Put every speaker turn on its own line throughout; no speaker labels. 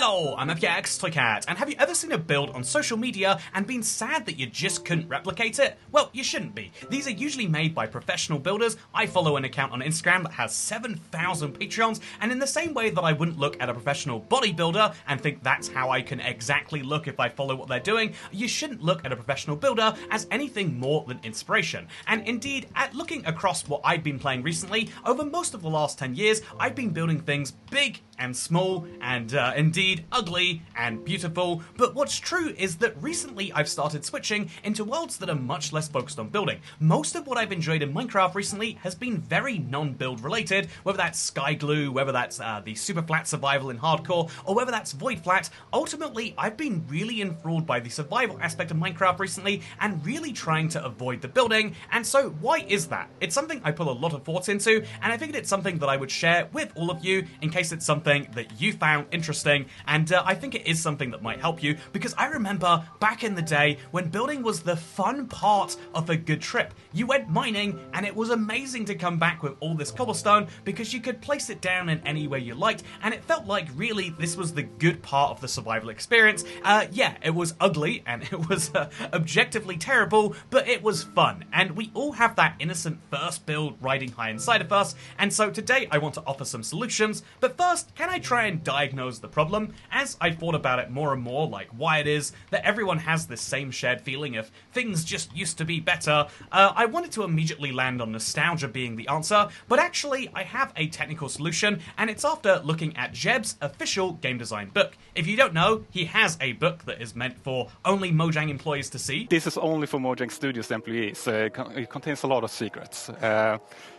Hello, I'm FXToyCat, and have you ever seen a build on social media and been sad that you just couldn't replicate it? Well, you shouldn't be. These are usually made by professional builders. I follow an account on Instagram that has 7,000 Patreons, and in the same way that I wouldn't look at a professional bodybuilder and think that's how I can exactly look if I follow what they're doing, you shouldn't look at a professional builder as anything more than inspiration. And indeed, at looking across what I've been playing recently, over most of the last 10 years, I've been building things big and small and indeed ugly and beautiful, but what's true is that recently I've started switching into worlds that are much less focused on building. Most of what I've enjoyed in Minecraft recently has been very non-build related, whether that's Sky Glue, whether that's the super flat survival in hardcore, or whether that's Void Flat. Ultimately, I've been really enthralled by the survival aspect of Minecraft recently and really trying to avoid the building, and so why is that? It's something I put a lot of thought into, and I figured it's something that I would share with all of you in case it's something that you found interesting, and I think it is something that might help you, because I remember back in the day when building was the fun part of a good trip. You went mining and it was amazing to come back with all this cobblestone because you could place it down in any way you liked, and it felt like really this was the good part of the survival experience. Yeah, it was ugly and it was objectively terrible, but it was fun, and we all have that innocent first build riding high inside of us, and so today I want to offer some solutions. But first, can I try and diagnose the problem? As I thought about it more and more, like why it is that everyone has this same shared feeling of things just used to be better, I wanted to immediately land on nostalgia being the answer, but actually I have a technical solution, and it's after looking at Jeb's official game design book. If you don't know, he has a book that is meant for only Mojang employees to see.
This is only for Mojang Studios employees. It contains a lot of secrets.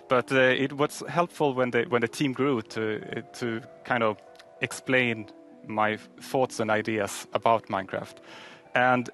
But it was helpful when the team grew to kind of explain my thoughts and ideas about Minecraft. And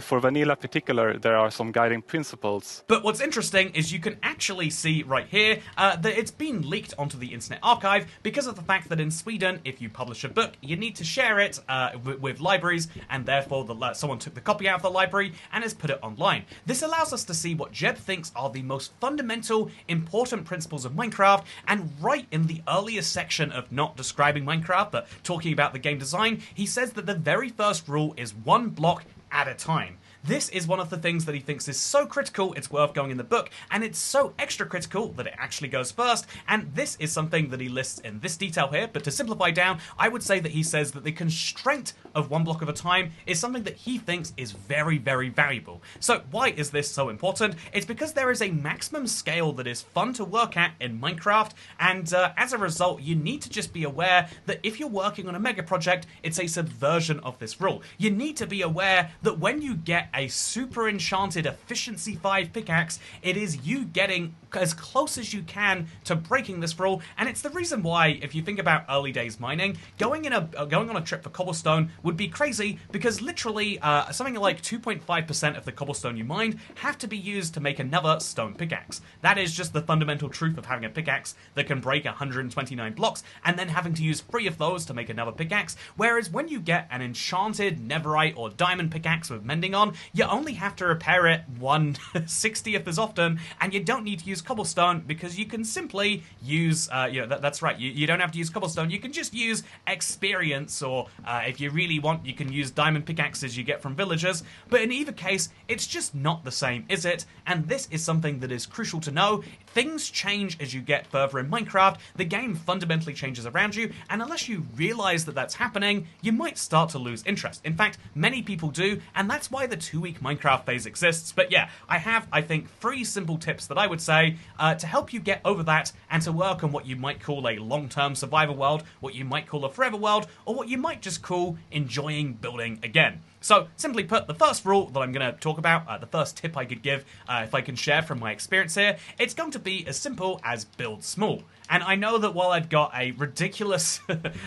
for vanilla particular, there are some guiding principles.
But what's interesting is you can actually see right here that it's been leaked onto the Internet Archive because of the fact that in Sweden, if you publish a book, you need to share it with libraries, and therefore someone took the copy out of the library and has put it online. This allows us to see what Jeb thinks are the most fundamental, important principles of Minecraft, and right in the earliest section of not describing Minecraft, but talking about the game design, he says that the very first rule is one block at a time. This is one of the things that he thinks is so critical it's worth going in the book, and it's so extra critical that it actually goes first, and this is something that he lists in this detail here. But to simplify down, I would say that he says that the constraint of one block at a time is something that he thinks is very, very valuable. So why is this so important? It's because there is a maximum scale that is fun to work at in Minecraft, and as a result, you need to just be aware that if you're working on a mega project, it's a subversion of this rule. You need to be aware that when you get a super enchanted efficiency 5 pickaxe, it is you getting as close as you can to breaking this rule, and it's the reason why, if you think about early days mining, going on a trip for cobblestone would be crazy, because literally something like 2.5% of the cobblestone you mined have to be used to make another stone pickaxe. That is just the fundamental truth of having a pickaxe that can break 129 blocks, and then having to use 3 of those to make another pickaxe, whereas when you get an enchanted netherite or diamond pickaxe with mending on, you only have to repair it 1/60th as often, and you don't need to use cobblestone because you can simply use, that's right, you don't have to use cobblestone, you can just use experience, or if you really want, you can use diamond pickaxes you get from villagers. But in either case, it's just not the same, is it? And this is something that is crucial to know. Things change as you get further in Minecraft, the game fundamentally changes around you, and unless you realize that that's happening, you might start to lose interest. In fact, many people do, and that's why the 2-week Minecraft phase exists. But yeah, I have, I think, 3 simple tips that I would say to help you get over that and to work on what you might call a long-term survival world, what you might call a forever world, or what you might just call enjoying building again. So, simply put, the first rule that I'm going to talk about, the first tip I could give, if I can share from my experience here, it's going to be as simple as build small. And I know that while I've got a ridiculous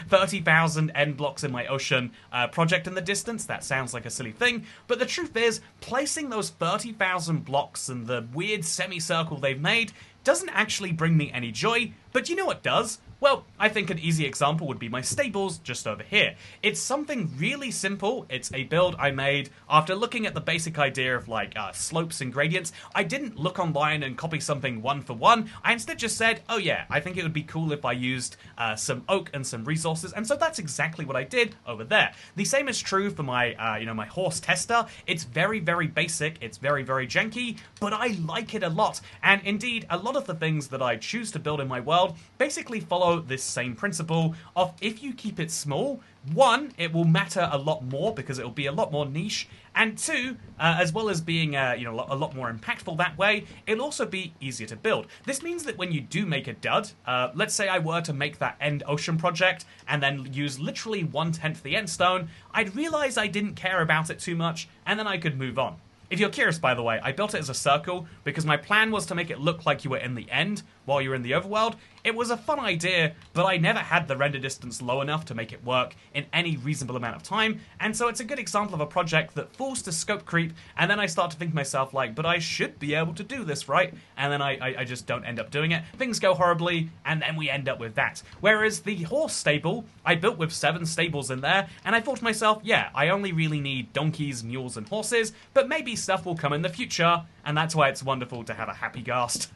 30,000 end blocks in my ocean project in the distance, that sounds like a silly thing, but the truth is, placing those 30,000 blocks and the weird semicircle they've made doesn't actually bring me any joy, but you know what does? Well, I think an easy example would be my stables just over here. It's something really simple. It's a build I made after looking at the basic idea of like slopes and gradients. I didn't look online and copy something one for one. I instead just said, oh yeah, I think it would be cool if I used some oak and some resources, and so that's exactly what I did over there. The same is true for my my horse tester. It's very, very basic. It's very, very janky, but I like it a lot. And indeed, a lot of the things that I choose to build in my world basically follow this same principle of if you keep it small, one, it will matter a lot more because it will be a lot more niche, and two, as well as being a lot more impactful that way, it'll also be easier to build. This means that when you do make a dud, let's say I were to make that End Ocean project and then use literally 1/10 the end stone, I'd realize I didn't care about it too much, and then I could move on. If you're curious, by the way, I built it as a circle because my plan was to make it look like you were in the end while you were in the overworld. It was a fun idea, but I never had the render distance low enough to make it work in any reasonable amount of time, and so it's a good example of a project that falls to scope creep, and then I start to think to myself like, but I should be able to do this, right? And then I just don't end up doing it. Things go horribly, and then we end up with that. Whereas the horse stable, I built with 7 stables in there, and I thought to myself, yeah, I only really need donkeys, mules, and horses, but maybe stuff will come in the future, and that's why it's wonderful to have a happy ghast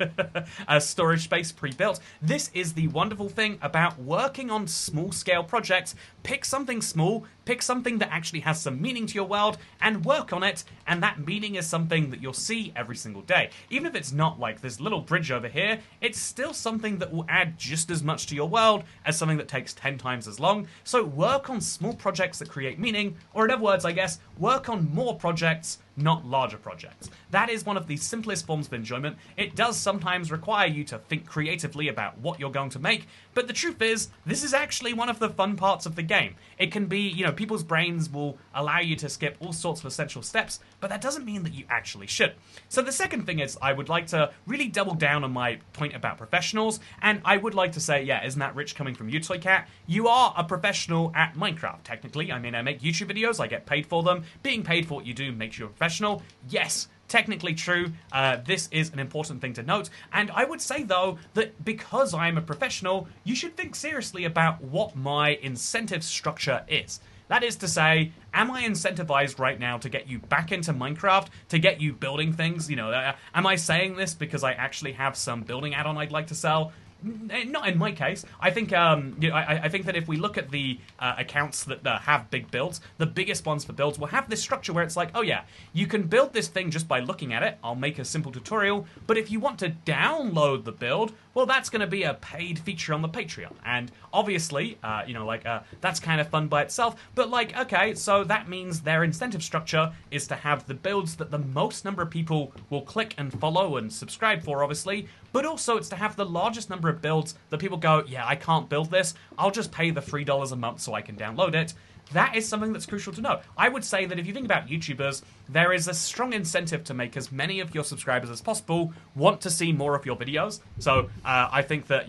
storage space pre-built. This is the wonderful thing about working on small-scale projects. Pick something small, pick something that actually has some meaning to your world, and work on it, and that meaning is something that you'll see every single day. Even if it's not like this little bridge over here, it's still something that will add just as much to your world as something that takes 10 times as long. So work on small projects that create meaning, or in other words, I guess, work on more projects, not larger projects. That is one of the simplest forms of enjoyment. It does sometimes require you to think creatively about what you're going to make, but the truth is, this is actually one of the fun parts of the game. It can be, people's brains will allow you to skip all sorts of essential steps, but that doesn't mean that you actually should. So the second thing is, I would like to really double down on my point about professionals, and I would like to say, yeah, isn't that rich coming from you, Toycat? You are a professional at Minecraft, technically. I mean, I make YouTube videos, I get paid for them. Being paid for what you do makes you a professional. Yes, technically true. This is an important thing to note. And I would say, though, that because I'm a professional, you should think seriously about what my incentive structure is. That is to say, am I incentivized right now to get you back into Minecraft, to get you building things? Am I saying this because I actually have some building add-on I'd like to sell? Not in my case. I think I think that if we look at the accounts that have big builds, the biggest ones for builds will have this structure where it's like, oh yeah, you can build this thing just by looking at it. I'll make a simple tutorial, but if you want to download the build, well, that's going to be a paid feature on the Patreon. And obviously, that's kind of fun by itself. But okay, so that means their incentive structure is to have the builds that the most number of people will click and follow and subscribe for, obviously. But also, it's to have the largest number of builds that people go, yeah, I can't build this. I'll just pay the $3 a month so I can download it. That is something that's crucial to know. I would say that if you think about YouTubers, there is a strong incentive to make as many of your subscribers as possible want to see more of your videos. So I think that,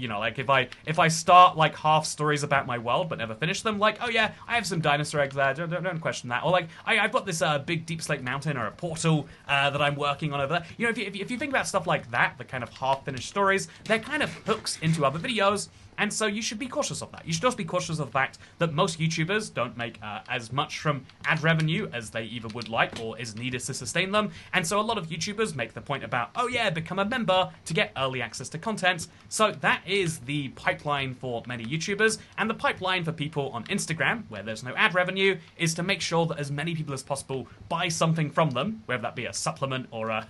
if I start half stories about my world but never finish them, oh yeah, I have some dinosaur eggs there, don't question that. Or I've got this big Deep Slate Mountain or a portal that I'm working on over there. If you think about stuff like that, the kind of half-finished stories, they're kind of hooks into other videos. And so you should be cautious of that. You should also be cautious of the fact that most YouTubers don't make as much from ad revenue as they either would like or is needed to sustain them. And so a lot of YouTubers make the point about, oh yeah, become a member to get early access to content. So that is the pipeline for many YouTubers. And the pipeline for people on Instagram, where there's no ad revenue, is to make sure that as many people as possible buy something from them, whether that be a supplement or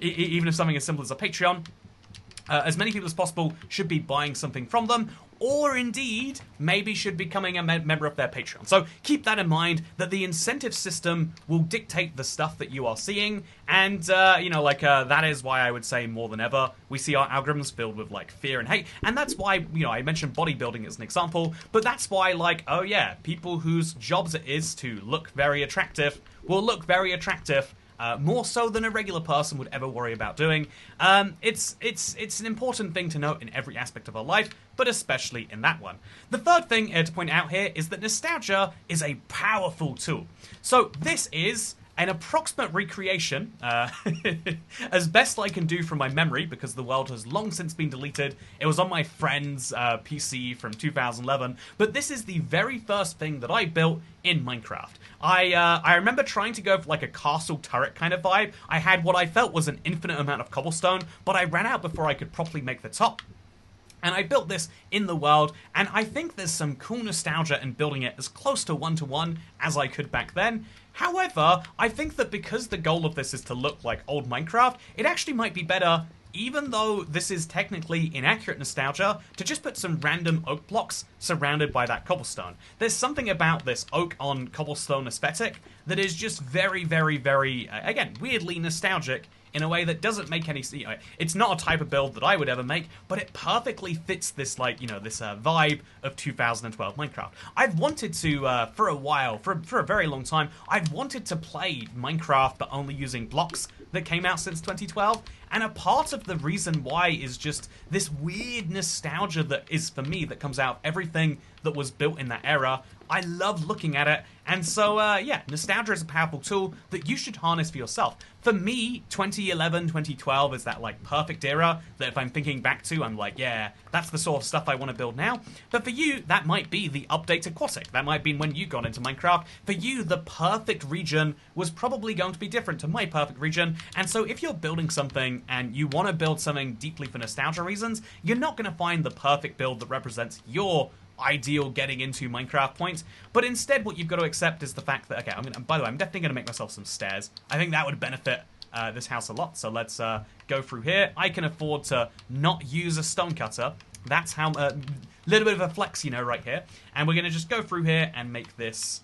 even if something as simple as a Patreon. As many people as possible should be buying something from them, or indeed, maybe should be becoming a member of their Patreon. So keep that in mind, that the incentive system will dictate the stuff that you are seeing, and, that is why I would say more than ever, we see our algorithms filled with, fear and hate, and that's why, I mentioned bodybuilding as an example, but that's why, oh yeah, people whose jobs it is to look very attractive will look very attractive, more so than a regular person would ever worry about doing. It's an important thing to note in every aspect of our life, but especially in that one. The third thing to point out here is that nostalgia is a powerful tool. So this is an approximate recreation, as best I can do from my memory, because the world has long since been deleted. It was on my friend's PC from 2011, but this is the very first thing that I built in Minecraft. I remember trying to go for like a castle turret kind of vibe. I had what I felt was an infinite amount of cobblestone, but I ran out before I could properly make the top. And I built this in the world, and I think there's some cool nostalgia in building it as close to one-to-one as I could back then. However, I think that because the goal of this is to look like old Minecraft, it actually might be better, even though this is technically inaccurate nostalgia, to just put some random oak blocks surrounded by that cobblestone. There's something about this oak on cobblestone aesthetic that is just very, very, very, again, weirdly nostalgic in a way that doesn't make any sense. It's not a type of build that I would ever make, but it perfectly fits this, like, this vibe of 2012 Minecraft. I've wanted to, for a while, for a very long time, I've wanted to play Minecraft, but only using blocks that came out since 2012, and a part of the reason why is just this weird nostalgia that is, for me, that comes out of everything that was built in that era. I love looking at it, and so, yeah, nostalgia is a powerful tool that you should harness for yourself. For me, 2011, 2012 is that, like, perfect era that if I'm thinking back to, I'm like, yeah, that's the sort of stuff I want to build now. But for you, that might be the update aquatic. That might be when you got into Minecraft. For you, the perfect region was probably going to be different to my perfect region, and so if you're building something and you want to build something deeply for nostalgia reasons, you're not going to find the perfect build that represents your ideal getting into Minecraft point, but instead what you've got to accept is the fact that, okay, by the way, I'm definitely going to make myself some stairs. I think that would benefit this house a lot, so let's go through here. I can afford to not use a stone cutter. That's how, little bit of a flex, right here, and we're going to just go through here and make this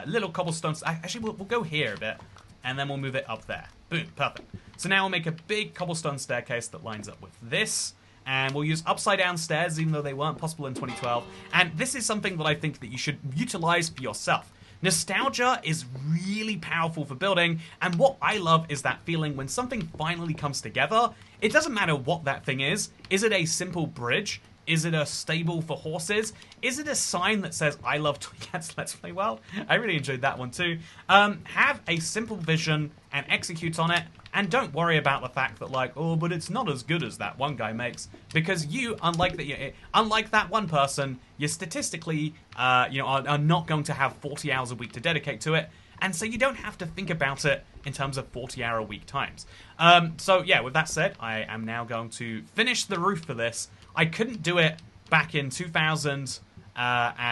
little cobblestone. Actually, we'll go here a bit, and then we'll move it up there. Boom, perfect. So now we'll make a big cobblestone staircase that lines up with this. And we'll use upside down stairs, even though they weren't possible in 2012. And this is something that I think that you should utilize for yourself. Nostalgia is really powerful for building, and what I love is that feeling when something finally comes together. It doesn't matter what that thing is. Is it a simple bridge? Is it a stable for horses? Is it a sign that says, I love Toy Cats Let's Play World? I really enjoyed that one too. Have a simple vision and execute on it. And don't worry about the fact that, like, oh, but it's not as good as that one guy makes. Because you, unlike that one person, you statistically, are not going to have 40 hours a week to dedicate to it. And so you don't have to think about it in terms of 40-hour-a-week times. So, yeah, with that said, I am now going to finish the roof for this. I couldn't do it back in 2011. I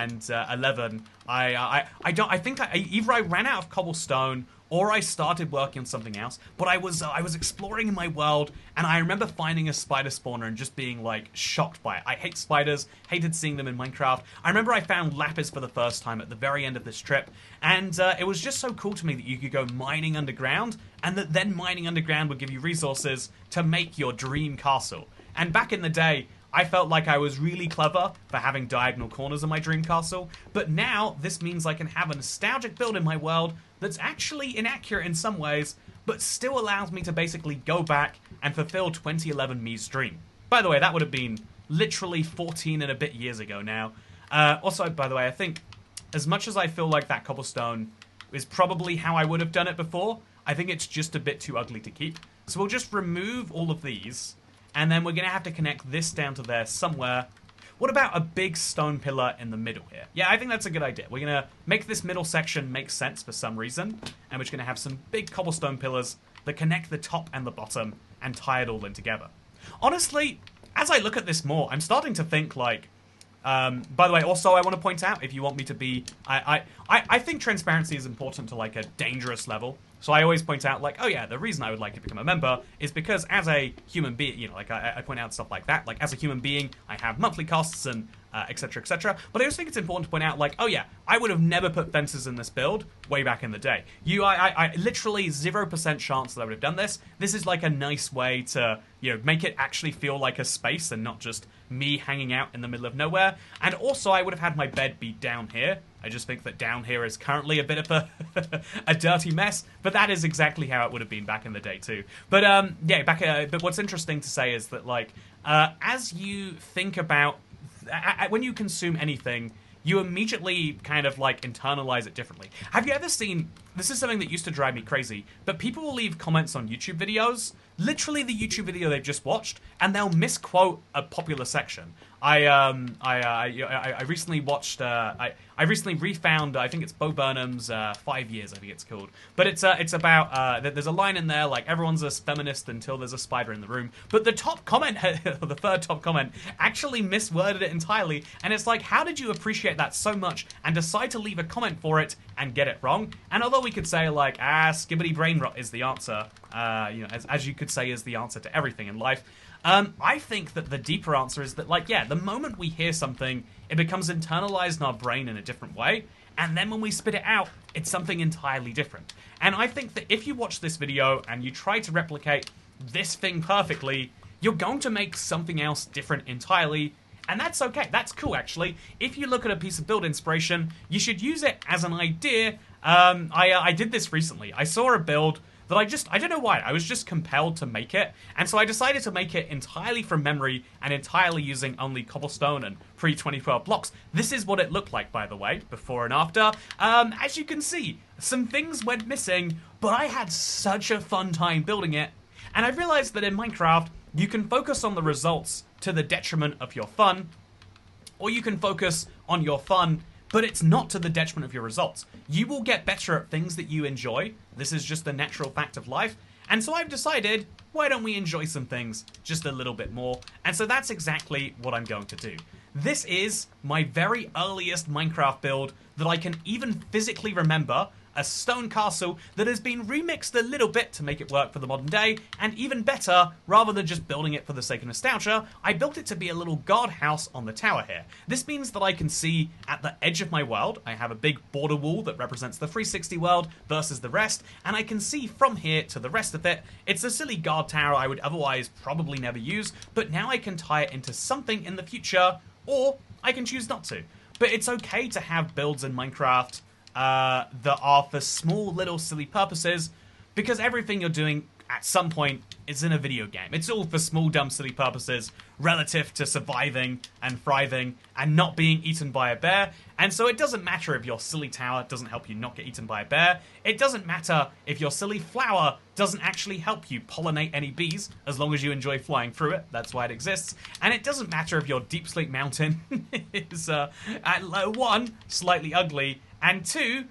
think either I ran out of cobblestone or I started working on something else, but I was exploring in my world, and I remember finding a spider spawner and just being, like, shocked by it. I hate spiders, hated seeing them in Minecraft. I remember I found lapis for the first time at the very end of this trip, and it was just so cool to me that you could go mining underground, and that then mining underground would give you resources to make your dream castle. And back in the day, I felt like I was really clever for having diagonal corners in my dream castle, but now this means I can have a nostalgic build in my world that's actually inaccurate in some ways, but still allows me to basically go back and fulfill 2011 me's dream. By the way, that would have been literally 14 and a bit years ago now. Also, by the way, I think as much as I feel like that cobblestone is probably how I would have done it before, I think it's just a bit too ugly to keep. So we'll just remove all of these, and then we're going to have to connect this down to there somewhere. What about a big stone pillar in the middle here? Yeah, I think that's a good idea. We're going to make this middle section make sense for some reason, and we're just going to have some big cobblestone pillars that connect the top and the bottom and tie it all in together. Honestly, as I look at this more, I'm starting to think, like, by the way, also I want to point out, if you want me to be, I think transparency is important to, like, a dangerous level. So I always point out, like, oh yeah, the reason I would like to become a member is because as a human being, like, I point out stuff like that. Like, as a human being, I have monthly costs and etc., etc. But I also think it's important to point out, like, oh yeah, I would have never put fences in this build way back in the day. I literally 0% chance that I would have done this. This is like a nice way to, make it actually feel like a space and not just me hanging out in the middle of nowhere. And also, I would have had my bed be down here. I just think that down here is currently a bit of a dirty mess, but that is exactly how it would have been back in the day too. But yeah, but what's interesting to say is that, like, as you think about when you consume anything, you immediately kind of like internalize it differently. Have you ever seen, this is something that used to drive me crazy, but people will leave comments on YouTube videos, literally the YouTube video they've just watched, and they'll misquote a popular section. I recently watched, I recently refound, I think it's Bo Burnham's 5 Years, I think it's called. But it's about, there's a line in there, like, everyone's a feminist until there's a spider in the room. But the top comment, the third top comment, actually misworded it entirely. And it's like, how did you appreciate that so much and decide to leave a comment for it and get it wrong? And although we could say, like, skibbity brain rot is the answer, as you could say is the answer to everything in life, I think that the deeper answer is that, like, yeah, the moment we hear something, it becomes internalized in our brain in a different way, and then when we spit it out, it's something entirely different. And I think that if you watch this video and you try to replicate this thing perfectly, you're going to make something else different entirely, and that's okay. That's cool, actually. If you look at a piece of build inspiration, you should use it as an idea. I did this recently. I saw a build that I don't know why, I was just compelled to make it, and so I decided to make it entirely from memory and entirely using only cobblestone and pre-2012 blocks. This is what it looked like, by the way, before and after. As you can see, some things went missing, but I had such a fun time building it, and I realized that in Minecraft, you can focus on the results to the detriment of your fun, or you can focus on your fun but it's not to the detriment of your results. You will get better at things that you enjoy. This is just the natural fact of life. And so I've decided, why don't we enjoy some things just a little bit more? And so that's exactly what I'm going to do. This is my very earliest Minecraft build that I can even physically remember, a stone castle that has been remixed a little bit to make it work for the modern day, and even better, rather than just building it for the sake of nostalgia, I built it to be a little guardhouse on the tower here. This means that I can see at the edge of my world, I have a big border wall that represents the 360 world versus the rest, and I can see from here to the rest of it. It's a silly guard tower I would otherwise probably never use, but now I can tie it into something in the future, or I can choose not to. But it's okay to have builds in Minecraft that are for small little silly purposes, because everything you're doing at some point is in a video game. It's all for small dumb silly purposes relative to surviving and thriving and not being eaten by a bear. And so it doesn't matter if your silly tower doesn't help you not get eaten by a bear. It doesn't matter if your silly flower doesn't actually help you pollinate any bees, as long as you enjoy flying through it. That's why it exists. And it doesn't matter if your deep sleep mountain is at one, slightly ugly, and two,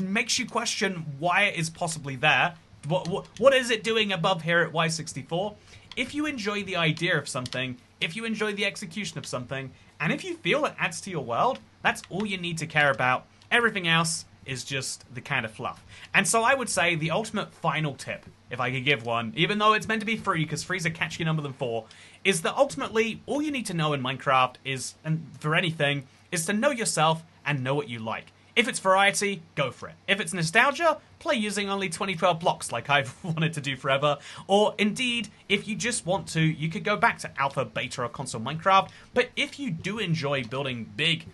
makes you question why it is possibly there. What is it doing above here at Y64? If you enjoy the idea of something, if you enjoy the execution of something, and if you feel it adds to your world, that's all you need to care about. Everything else is just the kind of fluff. And so I would say the ultimate final tip, if I could give one, even though it's meant to be free, because free's a catchier number than 4, is that ultimately all you need to know in Minecraft is, and for anything, is to know yourself and know what you like. If it's variety, go for it. If it's nostalgia, play using only 2012 blocks like I've wanted to do forever. Or indeed, if you just want to, you could go back to alpha, beta, or console Minecraft. But if you do enjoy building big,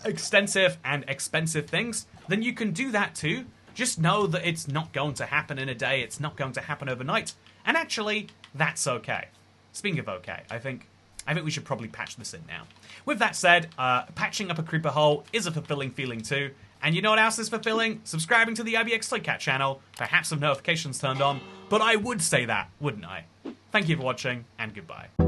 extensive, and expensive things, then you can do that too. Just know that it's not going to happen in a day, it's not going to happen overnight. And actually, that's okay. Speaking of okay, I think we should probably patch this in now. With that said, patching up a creeper hole is a fulfilling feeling too. And you know what else is fulfilling? Subscribing to the IBX Toycat channel, perhaps with notifications turned on. But I would say that, wouldn't I? Thank you for watching, and goodbye.